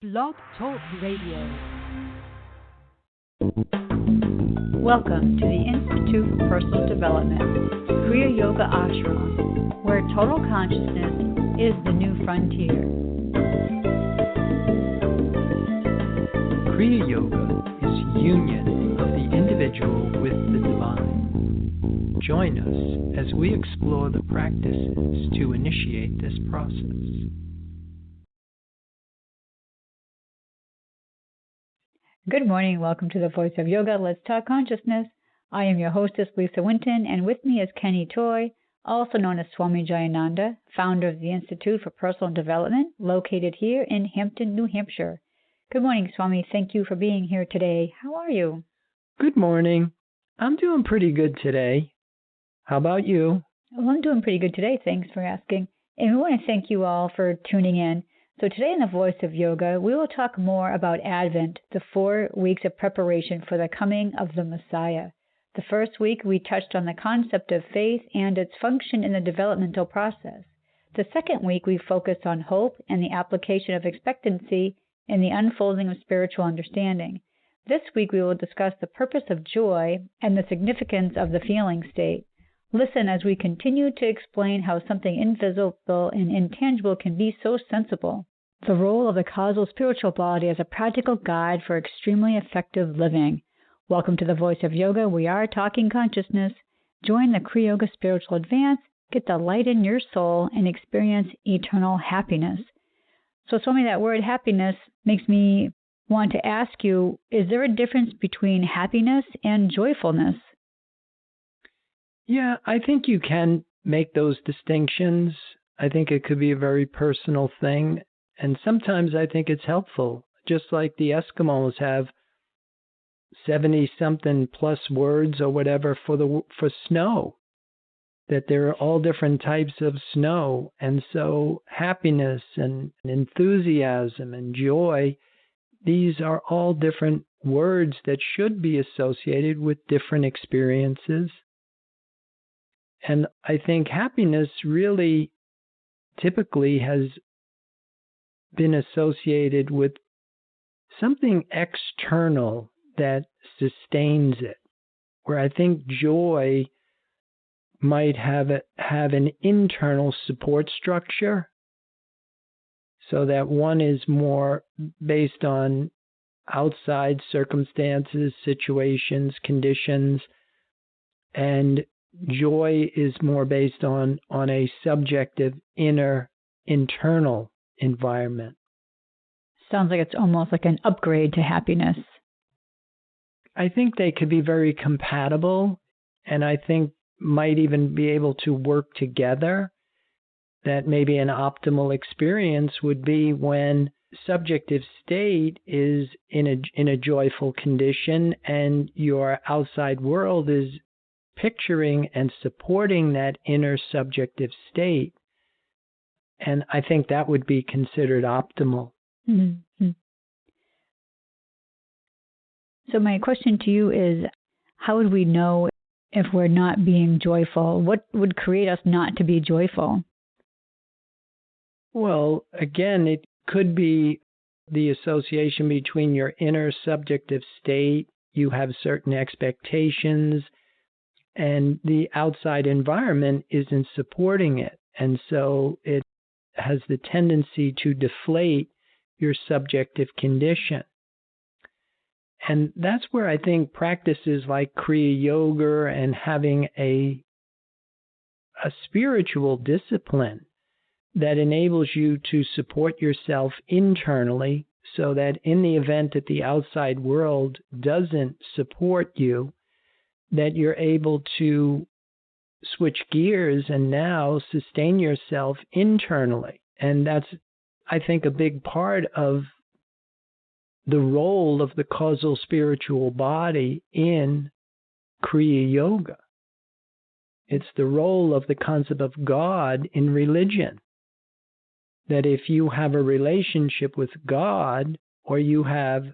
Blog Talk Radio. Welcome to the Institute for Personal Development, Kriya Yoga Ashram, where total consciousness is the new frontier. Kriya Yoga is union of the individual with the divine. Join us as we explore the practices to initiate this process. Good morning. Welcome to the Voice of Yoga. Let's Talk Consciousness. I am your hostess, Lisa Winton, and with me is Kenny Toy, also known as Swami Jayananda, founder of the Institute for Personal Development, located here in Hampton, New Hampshire. Good morning, Swami. Thank you for being here today. How are you? Good morning. I'm doing pretty good today. How about you? Well, I'm doing pretty good today. Thanks for asking. And we want to thank you all for tuning in. So today in the Voice of Yoga, we will talk more about Advent, the 4 weeks of preparation for the coming of the Messiah. The first week, we touched on the concept of faith and its function in the developmental process. The second week, we focused on hope and the application of expectancy in the unfolding of spiritual understanding. This week, we will discuss the purpose of joy and the significance of the feeling state. Listen as we continue to explain how something invisible and intangible can be so sensible. The role of the causal spiritual body as a practical guide for extremely effective living. Welcome to the Voice of Yoga. We are talking consciousness. Join the Kriya Yoga Spiritual Advance, get the light in your soul, and experience eternal happiness. So, Swami, that word happiness makes me want to ask you, is there a difference between happiness and joyfulness? Yeah, I think you can make those distinctions. I think it could be a very personal thing. And sometimes I think it's helpful, just like the Eskimos have 70-something plus words or whatever for snow, that there are all different types of snow. And so happiness and enthusiasm and joy, these are all different words that should be associated with different experiences. And I think happiness really typically has been associated with something external that sustains it, where I think joy might have an internal support structure, so that one is more based on outside circumstances, situations, conditions, and joy is more based on a subjective internal environment. Sounds like it's almost like an upgrade to happiness. I think they could be very compatible, and I think might even be able to work together. That maybe an optimal experience would be when subjective state is in a joyful condition and your outside world is picturing and supporting that inner subjective state. And I think that would be considered optimal. Mm-hmm. So my question to you is, how would we know if we're not being joyful? What would create us not to be joyful? Well, again, it could be the association between your inner subjective state, you have certain expectations, and the outside environment isn't supporting it. And so it has the tendency to deflate your subjective condition. And that's where I think practices like Kriya Yoga and having a spiritual discipline that enables you to support yourself internally, so that in the event that the outside world doesn't support you, that you're able to switch gears and now sustain yourself internally. And that's, I think, a big part of the role of the causal spiritual body in Kriya Yoga. It's the role of the concept of God in religion. That if you have a relationship with God, or you have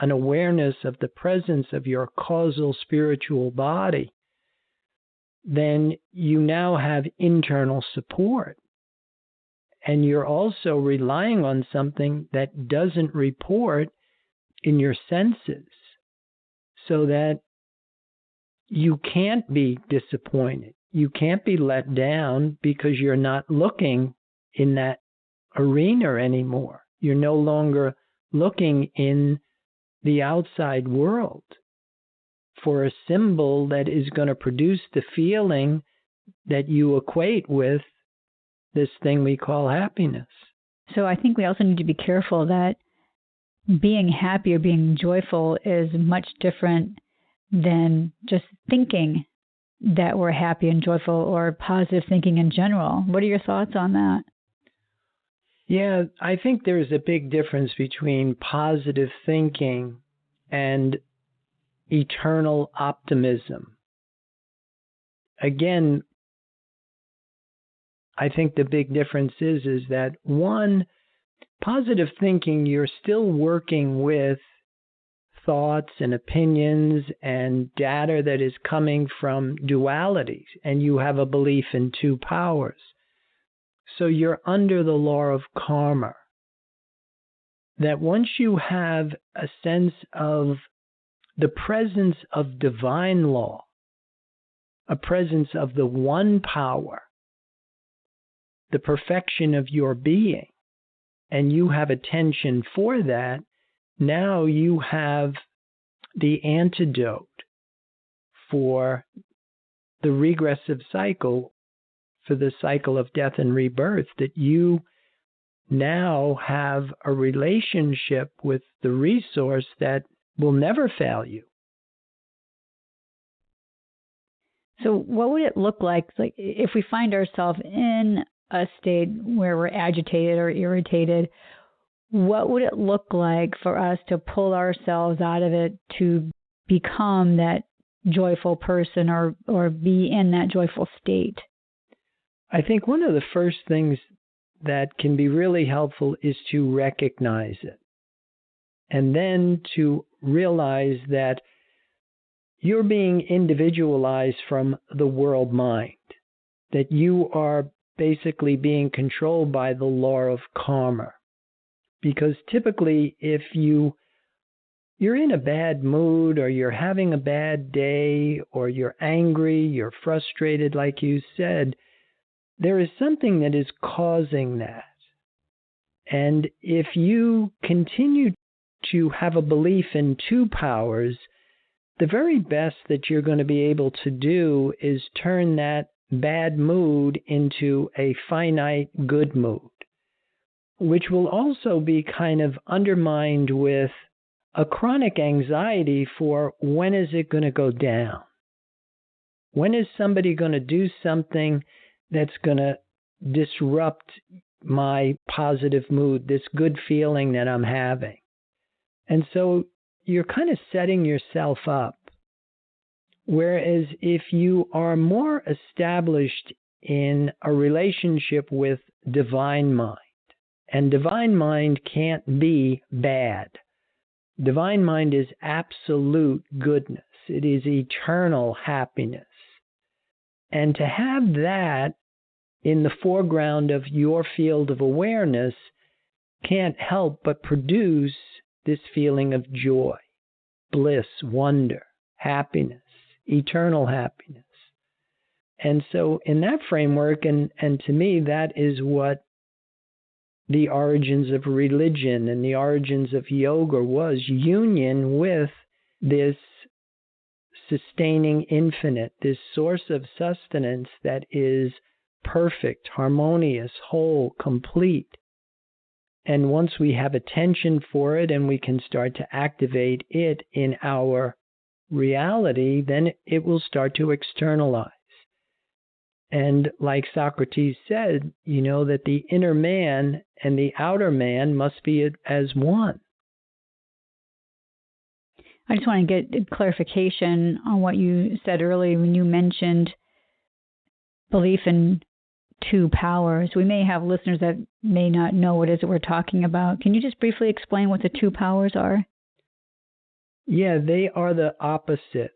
an awareness of the presence of your causal spiritual body, then you now have internal support. And you're also relying on something that doesn't report in your senses, so that you can't be disappointed. You can't be let down because you're not looking in that arena anymore. You're no longer looking in the outside world for a symbol that is going to produce the feeling that you equate with this thing we call happiness. So I think we also need to be careful that being happy or being joyful is much different than just thinking that we're happy and joyful, or positive thinking in general. What are your thoughts on that? Yeah, I think there's a big difference between positive thinking and eternal optimism. Again, I think the big difference is that one, positive thinking, you're still working with thoughts and opinions and data that is coming from dualities, and you have a belief in two powers. So you're under the law of karma. That once you have a sense of the presence of divine law, a presence of the one power, the perfection of your being, and you have attention for that, now you have the antidote for the regressive cycle, for the cycle of death and rebirth, that you now have a relationship with the resource that will never fail you. So what would it look like if we find ourselves in a state where we're agitated or irritated? What would it look like for us to pull ourselves out of it to become that joyful person or be in that joyful state? I think one of the first things that can be really helpful is to recognize it, and then to realize that you're being individualized from the world mind, that you are basically being controlled by the law of karma. Because typically, if you're in a bad mood, or you're having a bad day, or you're angry, you're frustrated, like you said, there is something that is causing that. And if you continue to have a belief in two powers, the very best that you're going to be able to do is turn that bad mood into a finite good mood, which will also be kind of undermined with a chronic anxiety for when is it going to go down? When is somebody going to do something that's going to disrupt my positive mood, this good feeling that I'm having? And so you're kind of setting yourself up. Whereas if you are more established in a relationship with divine mind, and divine mind can't be bad. Divine mind is absolute goodness. It is eternal happiness. And to have that in the foreground of your field of awareness can't help but produce this feeling of joy, bliss, wonder, happiness, eternal happiness. And so in that framework, and to me, that is what the origins of religion and the origins of yoga was, union with this sustaining infinite, this source of sustenance that is perfect, harmonious, whole, complete. And once we have attention for it and we can start to activate it in our reality, then it will start to externalize. And like Socrates said, that the inner man and the outer man must be as one. I just want to get clarification on what you said earlier when you mentioned belief in two powers. We may have listeners that may not know what it is that we're talking about. Can you just briefly explain what the two powers are? Yeah, they are the opposites,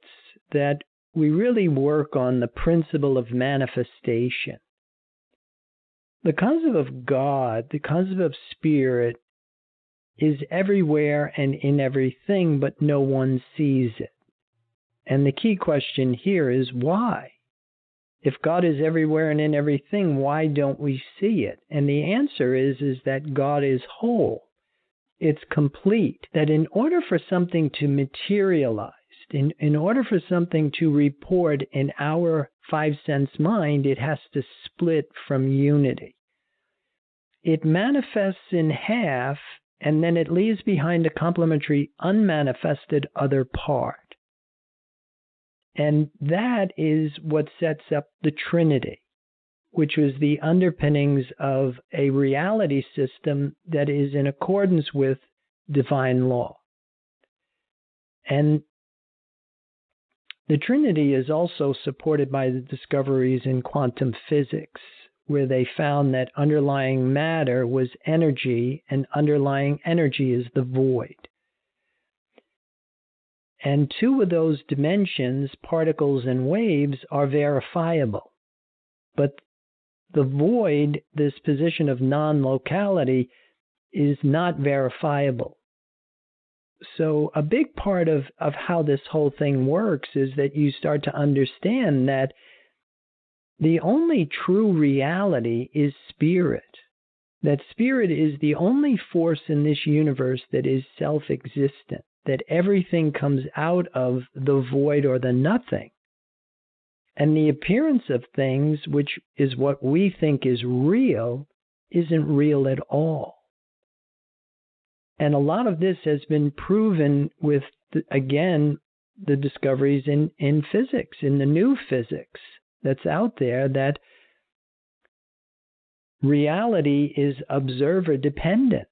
that we really work on the principle of manifestation. The concept of God, the concept of spirit, is everywhere and in everything, but no one sees it. And the key question here is why? If God is everywhere and in everything, why don't we see it? And the answer is that God is whole. It's complete. That in order for something to materialize, in order for something to report in our five-sense mind, it has to split from unity. It manifests in half, and then it leaves behind a complementary, unmanifested other part. And that is what sets up the Trinity, which was the underpinnings of a reality system that is in accordance with divine law. And the Trinity is also supported by the discoveries in quantum physics, where they found that underlying matter was energy, and underlying energy is the void. And two of those dimensions, particles and waves, are verifiable. But the void, this position of non-locality, is not verifiable. So a big part of how this whole thing works is that you start to understand that the only true reality is spirit. That spirit is the only force in this universe that is self-existent. That everything comes out of the void or the nothing. And the appearance of things, which is what we think is real, isn't real at all. And a lot of this has been proven with, again, the discoveries in physics, in the new physics that's out there, that reality is observer dependent.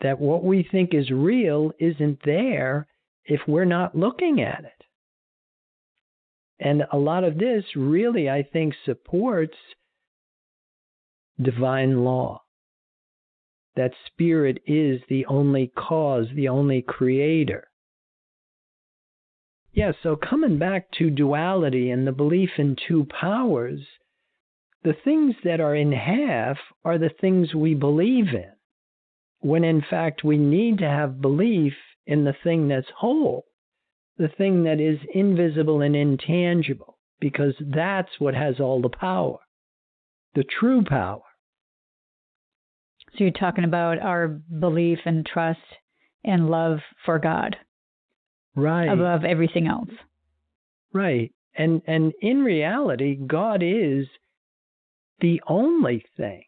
That what we think is real isn't there if we're not looking at it. And a lot of this really, I think, supports divine law. That spirit is the only cause, the only creator. Yeah, so coming back to duality and the belief in two powers, the things that are in half are the things we believe in. When in fact we need to have belief in the thing that's whole, the thing that is invisible and intangible, because that's what has all the power, the true power. So you're talking about our belief and trust and love for God. Right. Above everything else. Right. And in reality, God is the only thing.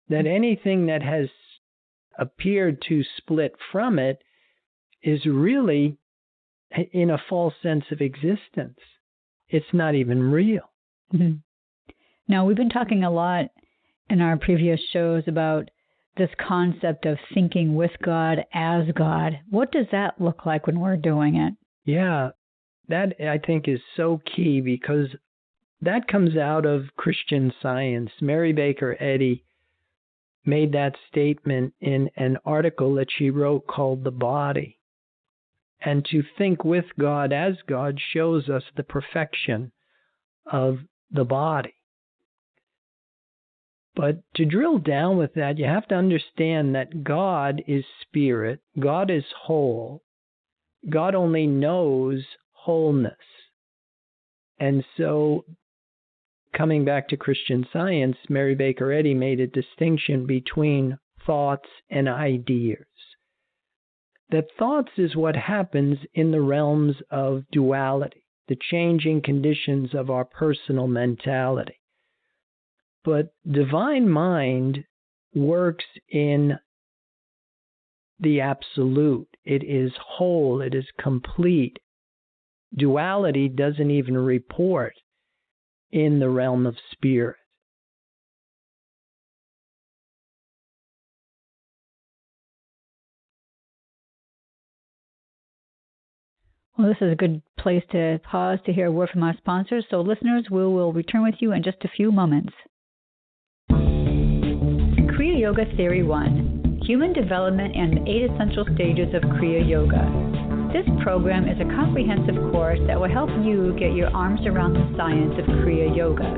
That anything that has appeared to split from it is really in a false sense of existence. It's not even real. Mm-hmm. Now, we've been talking a lot in our previous shows about this concept of thinking with God as God. What does that look like when we're doing it? Yeah, that I think is so key, because that comes out of Christian Science. Mary Baker Eddy made that statement in an article that she wrote called The Body. And to think with God as God shows us the perfection of the body. But to drill down with that, you have to understand that God is spirit, God is whole, God only knows wholeness. And so, coming back to Christian Science, Mary Baker Eddy made a distinction between thoughts and ideas. That thoughts is what happens in the realms of duality, the changing conditions of our personal mentality. But divine mind works in the absolute. It is whole. It is complete. Duality doesn't even report in the realm of spirit. Well, this is a good place to pause to hear a word from our sponsors. So listeners, we will return with you in just a few moments. Kriya Yoga Theory 1, Human Development and 8 Essential Stages of Kriya Yoga. This program is a comprehensive course that will help you get your arms around the science of Kriya Yoga.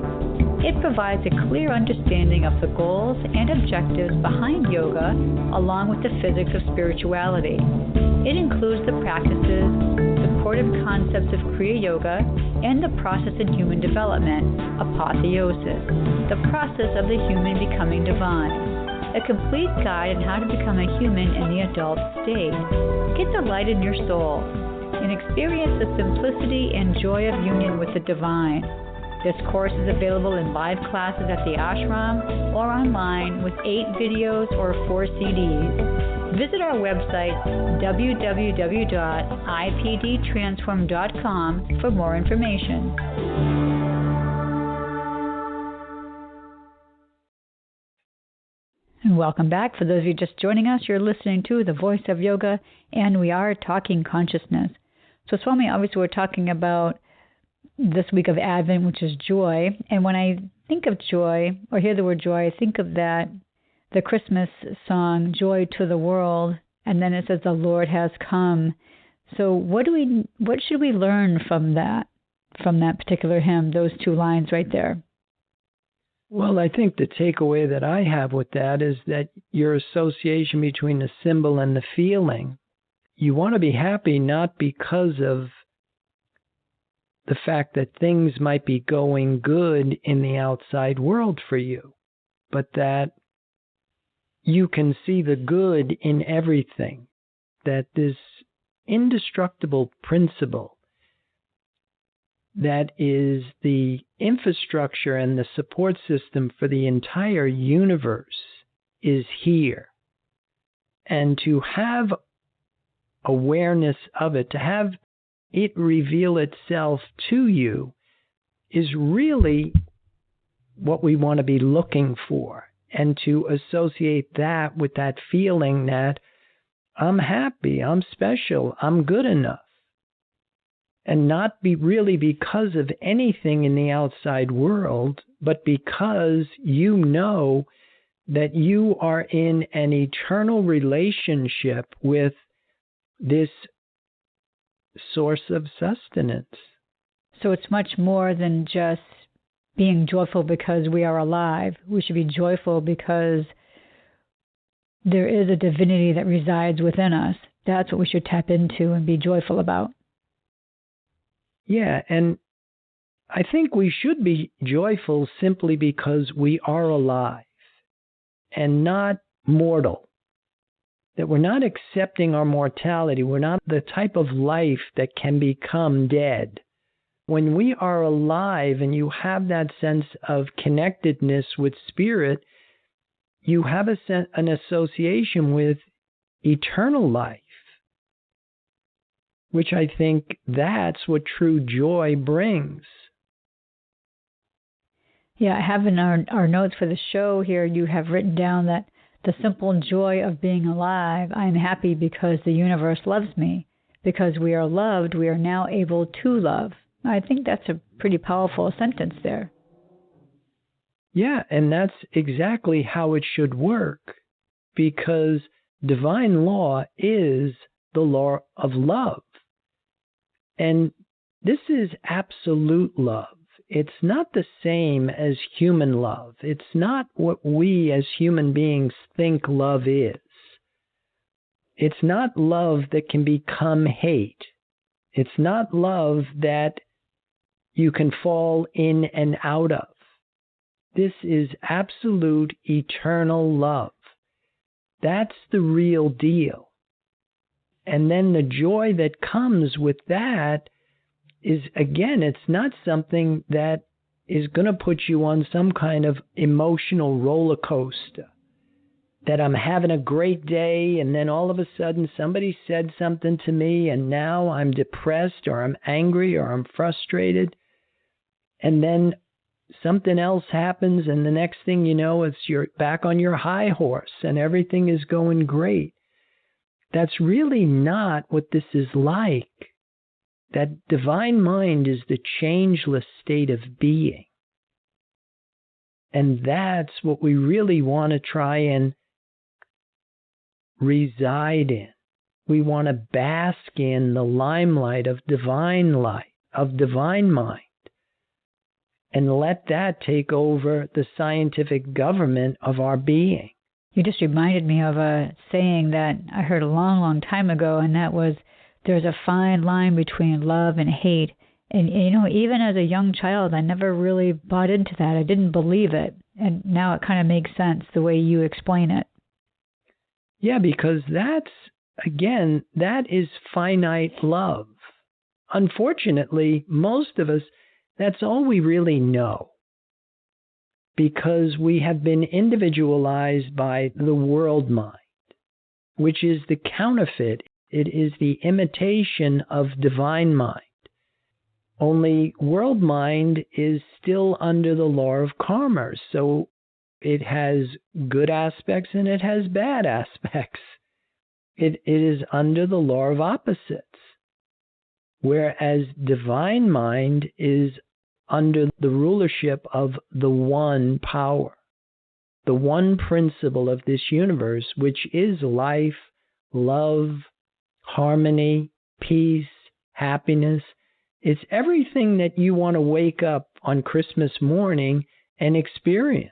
It provides a clear understanding of the goals and objectives behind yoga, along with the physics of spirituality. It includes the practices, supportive concepts of Kriya Yoga, and the process in human development, apotheosis, the process of the human becoming divine. A complete guide on how to become a human in the adult state. Get the light in your soul and experience the simplicity and joy of union with the divine. This course is available in live classes at the ashram or online with 8 videos or 4 CDs. Visit our website, www.ipdtransform.com, for more information. And welcome back. For those of you just joining us, you're listening to The Voice of Yoga, and we are talking consciousness. So, Swami, obviously we're talking about this week of Advent, which is joy. And when I think of joy, or hear the word joy, I think of the Christmas song, Joy to the World, and then it says, the Lord has come. So what should we learn from that particular hymn, those 2 lines right there? Well, I think the takeaway that I have with that is that your association between the symbol and the feeling, you want to be happy not because of the fact that things might be going good in the outside world for you, but that you can see the good in everything, that this indestructible principle that is the infrastructure and the support system for the entire universe is here. And to have awareness of it, to have it reveal itself to you, is really what we want to be looking for. And to associate that with that feeling that I'm happy, I'm special, I'm good enough. And not be really because of anything in the outside world, but because you know that you are in an eternal relationship with this source of sustenance. So it's much more than just being joyful because we are alive. We should be joyful because there is a divinity that resides within us. That's what we should tap into and be joyful about. Yeah, and I think we should be joyful simply because we are alive and not mortal. That we're not accepting our mortality. We're not the type of life that can become dead. When we are alive and you have that sense of connectedness with spirit, you have an association with eternal life, which I think that's what true joy brings. Yeah, I have in our notes for the show here, you have written down that the simple joy of being alive, I am happy because the universe loves me. Because we are loved, we are now able to love. I think that's a pretty powerful sentence there. Yeah, and that's exactly how it should work, because divine law is the law of love. And this is absolute love. It's not the same as human love. It's not what we as human beings think love is. It's not love that can become hate. It's not love that you can fall in and out of. This is absolute eternal love. That's the real deal. And then the joy that comes with that is, again, it's not something that is going to put you on some kind of emotional roller coaster. That I'm having a great day and then all of a sudden somebody said something to me and now I'm depressed or I'm angry or I'm frustrated. And then something else happens and the next thing you know, it's you're back on your high horse and everything is going great. That's really not what this is like. That divine mind is the changeless state of being. And that's what we really want to try and reside in. We want to bask in the limelight of divine light, of divine mind, and let that take over the scientific government of our being. You just reminded me of a saying that I heard a long, long time ago, and that was, there's a fine line between love and hate. And, even as a young child, I never really bought into that. I didn't believe it. And now it kind of makes sense the way you explain it. Yeah, because that is finite love. Unfortunately, most of us, that's all we really know, because we have been individualized by the world mind, which is the counterfeit. It is the imitation of divine mind. Only world mind is still under the law of karma, so it has good aspects and it has bad aspects. It is under the law of opposites, whereas divine mind is under the rulership of the one power, the one principle of this universe, which is life, love, harmony, peace, happiness. It's everything that you want to wake up on Christmas morning and experience.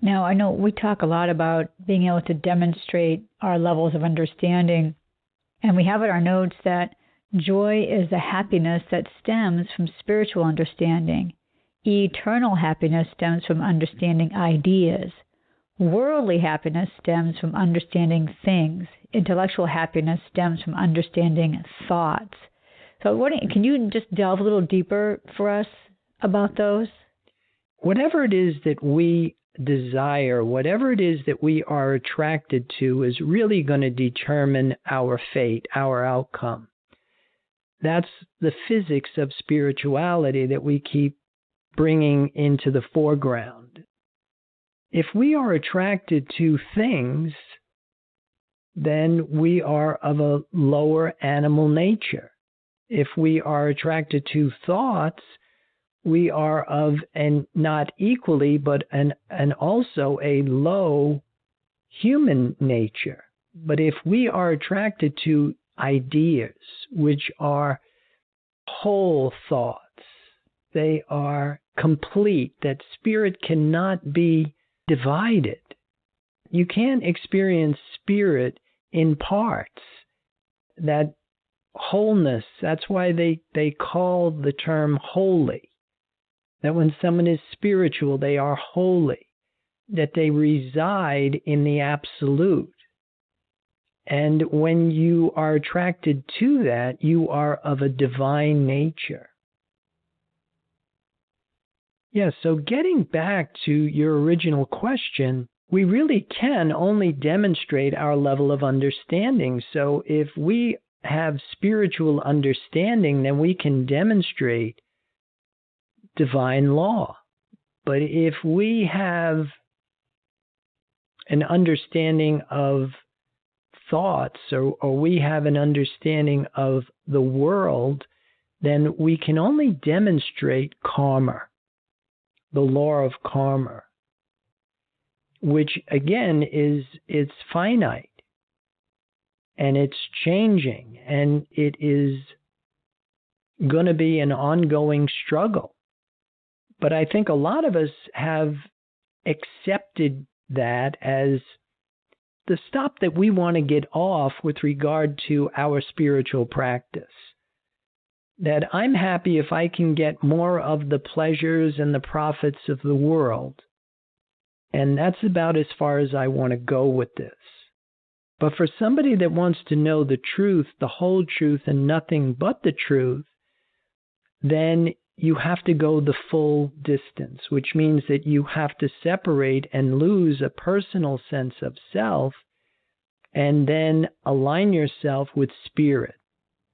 Now, I know we talk a lot about being able to demonstrate our levels of understanding, and we have in our notes that joy is the happiness that stems from spiritual understanding. Eternal happiness stems from understanding ideas. Worldly happiness stems from understanding things. Intellectual happiness stems from understanding thoughts. So can you just delve a little deeper for us about those? Whatever it is that we desire, whatever it is that we are attracted to, is really going to determine our fate, our outcome. That's the physics of spirituality that we keep bringing into the foreground. If we are attracted to things, then we are of a lower animal nature. If we are attracted to thoughts, we are of, and not equally, but an also a low human nature. But if we are attracted to ideas, which are whole thoughts, they are complete, that spirit cannot be divided. You can't experience spirit in parts. That wholeness, that's why they call the term holy. That when someone is spiritual, they are holy. That they reside in the absolute. And when you are attracted to that, you are of a divine nature. Yeah, so getting back to your original question, we really can only demonstrate our level of understanding. So if we have spiritual understanding, then we can demonstrate divine law. But if we have an understanding of thoughts, or we have an understanding of the world, then we can only demonstrate karma, the law of karma, which again it's finite and it's changing, and it is going to be an ongoing struggle. But I think a lot of us have accepted that as the stop that we want to get off with regard to our spiritual practice. That I'm happy if I can get more of the pleasures and the profits of the world. And that's about as far as I want to go with this. But for somebody that wants to know the truth, the whole truth, and nothing but the truth, then you have to go the full distance, which means that you have to separate and lose a personal sense of self and then align yourself with spirit,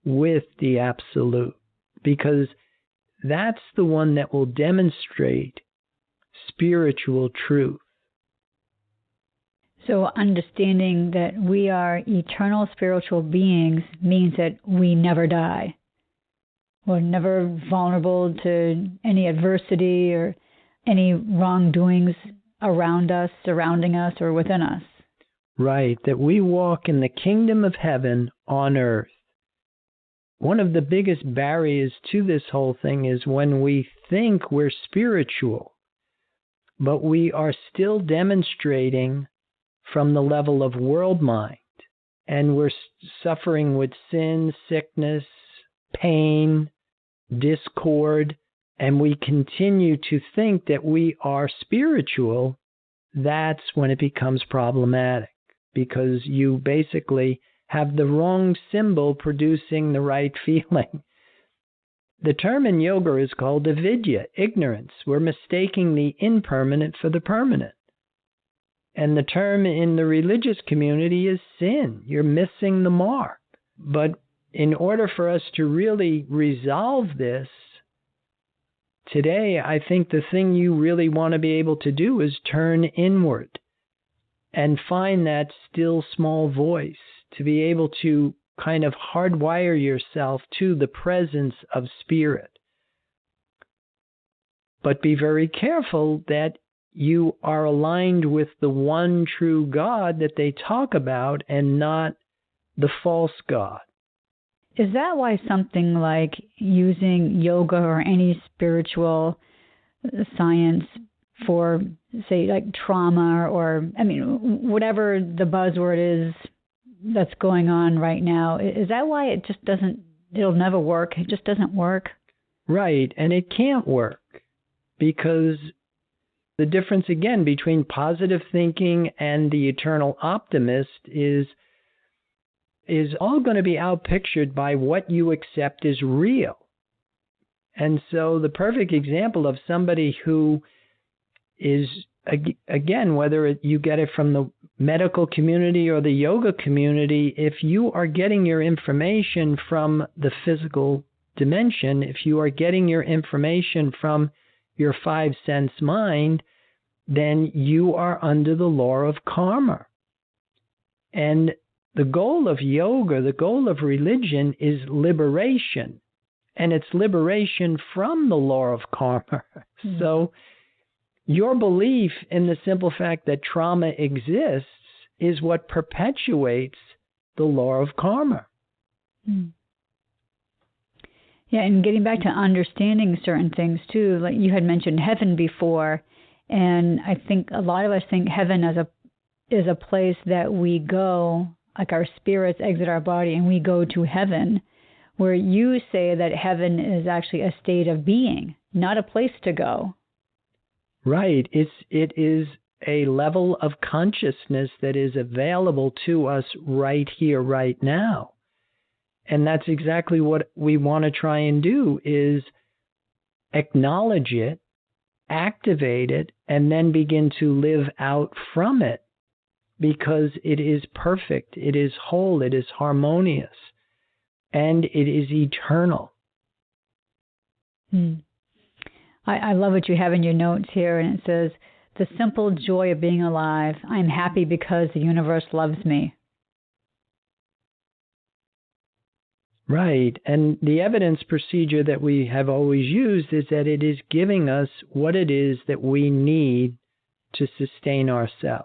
with the absolute, because that's the one that will demonstrate spiritual truth. So understanding that we are eternal spiritual beings means that we never die. We're never vulnerable to any adversity or any wrongdoings around us, surrounding us, or within us. Right, that we walk in the kingdom of heaven on earth. One of the biggest barriers to this whole thing is when we think we're spiritual, but we are still demonstrating from the level of world mind, and we're suffering with sin, sickness, pain, discord, and we continue to think that we are spiritual. That's when it becomes problematic, because you basically have the wrong symbol producing the right feeling. The term in yoga is called avidya, ignorance. We're mistaking the impermanent for the permanent. And the term in the religious community is sin. You're missing the mark. But in order for us to really resolve this, today, I think the thing you really want to be able to do is turn inward and find that still small voice, to be able to kind of hardwire yourself to the presence of spirit. But be very careful that you are aligned with the one true God that they talk about and not the false God. Is that why something like using yoga or any spiritual science for, say, like trauma, or, I mean, whatever the buzzword is that's going on right now, is that why it just doesn't, it'll never work? It just doesn't work? Right, and it can't work because the difference, again, between positive thinking and the eternal optimist is all going to be outpictured by what you accept is real. And so the perfect example of somebody who is, again, whether you get it from the medical community or the yoga community, if you are getting your information from the physical dimension, if you are getting your information from your five sense mind, then you are under the law of karma. And the goal of yoga, the goal of religion is liberation, and it's liberation from the law of karma. Mm. So your belief in the simple fact that trauma exists is what perpetuates the law of karma. Mm. Yeah, and getting back to understanding certain things too, like you had mentioned heaven before, and I think a lot of us think heaven is a place that we go, like our spirits exit our body and we go to heaven, where you say that heaven is actually a state of being, not a place to go. Right. It is a level of consciousness that is available to us right here, right now. And that's exactly what we want to try and do, is acknowledge it, activate it, and then begin to live out from it, because it is perfect, it is whole, it is harmonious, and it is eternal. I love what you have in your notes here, and it says, the simple joy of being alive. I'm happy because the universe loves me. Right, and the evidence procedure that we have always used is that it is giving us what it is that we need to sustain ourselves.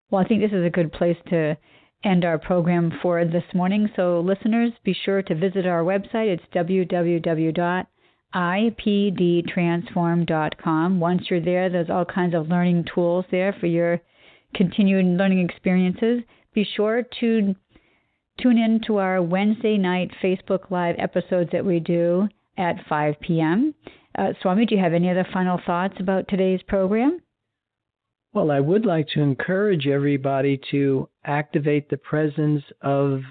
Well, I think this is a good place to end our program for this morning. So listeners, be sure to visit our website. It's www.ipdtransform.com. Once you're there, there's all kinds of learning tools there for your continued learning experiences. Be sure to tune in to our Wednesday night Facebook Live episodes that we do at 5 p.m. Swami, do you have any other final thoughts about today's program? Well, I would like to encourage everybody to activate the presence of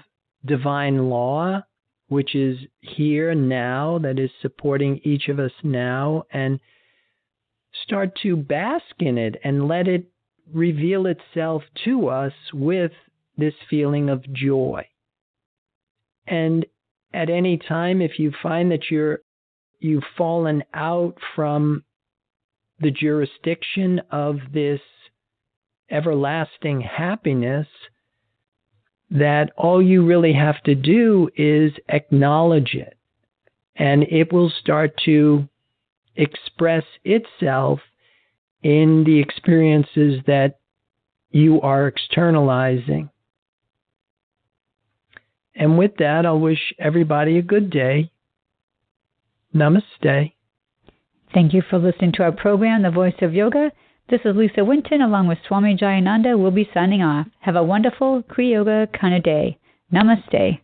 divine law, which is here now, that is supporting each of us now, and start to bask in it and let it reveal itself to us with this feeling of joy. And at any time, if you find that you've fallen out from the jurisdiction of this everlasting happiness, that all you really have to do is acknowledge it, and it will start to express itself in the experiences that you are externalizing. And with that, I'll wish everybody a good day. Namaste. Thank you for listening to our program, The Voice of Yoga. This is Lisa Winton, along with Swami Jayananda. We'll be signing off. Have a wonderful Kriya Yoga kind of day. Namaste.